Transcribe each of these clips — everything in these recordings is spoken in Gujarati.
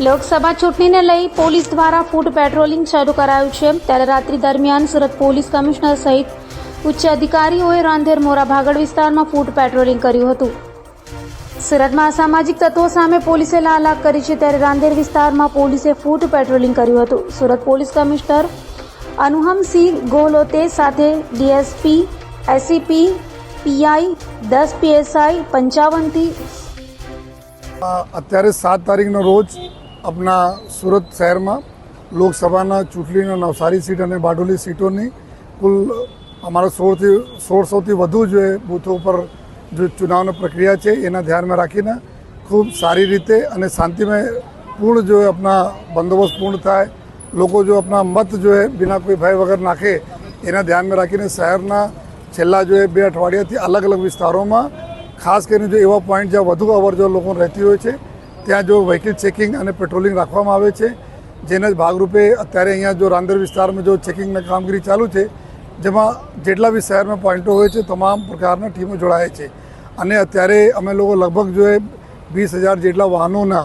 લોકસભા ચૂંટણીને લઈ પોલીસ દ્વારા ફૂડ પેટ્રોલિંગ શરૂ કરાયું છે, ત્યારે રાત્રિ દરમિયાન સુરત પોલીસ કમિશનર સહિત ઉચ્ચ અધિકારીઓએ રાંદેર મોરા ભાગળ વિસ્તારમાં ફૂડ પેટ્રોલિંગ કર્યું હતું। સુરતમાં અસામાજિક તત્વો સામે પોલીસે લાલાક કરી છે, ત્યારે રાંદેર વિસ્તારમાં પોલીસે ફૂડ પેટ્રોલિંગ કર્યું હતું। સુરત પોલીસ કમિશનર અનુહમસિંહ ગોહલોતે સાથે ડીએસપી, એસીપી, પીઆઈ, 10 પીએસઆઈ 55થી અત્યારે 7 તારીખનો રોજ આપણા સુરત શહેરમાં લોકસભાના ચૂંટણીના નવસારી સીટ અને બારડોલી સીટોની કુલ અમારા 1600થી વધુ જે બૂથો ઉપર जो चुनाव प्रक्रिया है एना ध्यान में राखी खूब सारी रीते और शांतिमय पूर्ण जो है अपना बंदोबस्त पूर्ण थाय, लोग जो अपना मत जो है बिना कोई भय वगर नाखे एना ध्यान में राखी शहरना छेल्ला जो है 2 अठवाडियाथी अलग अलग विस्तारों में खास कर जो एवा पॉइंट ज्यादा वधु अवर जो लोग रहती हो त्या जो व्हीकल चेकिंग और पेट्रोलिंग राखवामां आवे छे, जेना भागरूपे अत्यारे अहींया जो रांदेर विस्तार में जो चेकिंग कामगीरी चालू है, जेमां जेटला भी शहर में पॉइंटो होय छे तमाम प्रकारना टीमों जोड़ाय छे અને અત્યારે અમે લોકો લગભગ જો એ 20,000 જેટલા વાહનોના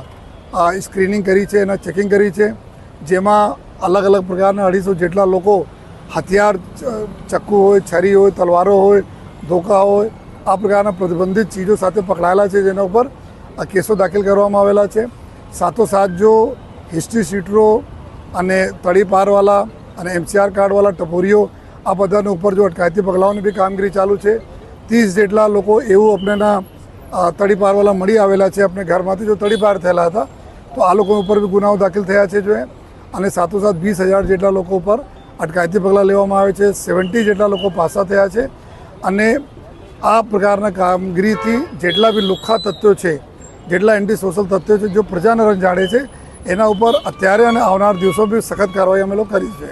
સ્ક્રીનિંગ કરી છે અને ચેકિંગ કરી છે, જેમાં અલગ અલગ પ્રકારના 250 જેટલા લોકો હથિયાર, ચક્કુ હોય, છરી હોય, તલવારો હોય, ધોકા હોય, આ પ્રકારના પ્રતિબંધિત ચીજો સાથે પકડાયેલા છે, જેના ઉપર કેસો દાખલ કરવામાં આવેલા છે। સાથોસાથ જો હિસ્ટ્રી શીટરો અને તડીપારવાળા અને એમસીઆર કાર્ડવાળા ટપોરીઓ આ બધાના ઉપર જો અટકાયતી પગલાઓની બી કામગીરી ચાલુ છે। 30 જેટલા લોકો એવું આપણેના તડીપારવાળા મળી આવેલા છે, આપણે ઘરમાંથી જો તડીપાર થયેલા હતા તો આ લોકો ઉપર બી ગુનાઓ દાખલ થયા છે જો અને સાથોસાથ 20,000 જેટલા લોકો ઉપર અટકાયતી પગલાં લેવામાં આવે છે। 70 જેટલા લોકો પાસા થયા છે અને આ પ્રકારના કામગીરીથી જેટલા બી લુખ્ખા તત્વો છે, જેટલા એન્ટી સોશિયલ તત્વો છે, જો પ્રજાને રંજાડે છે એના ઉપર અત્યારે અને આવનાર દિવસો બી સખત કાર્યવાહી અમે લોકો કરી છે।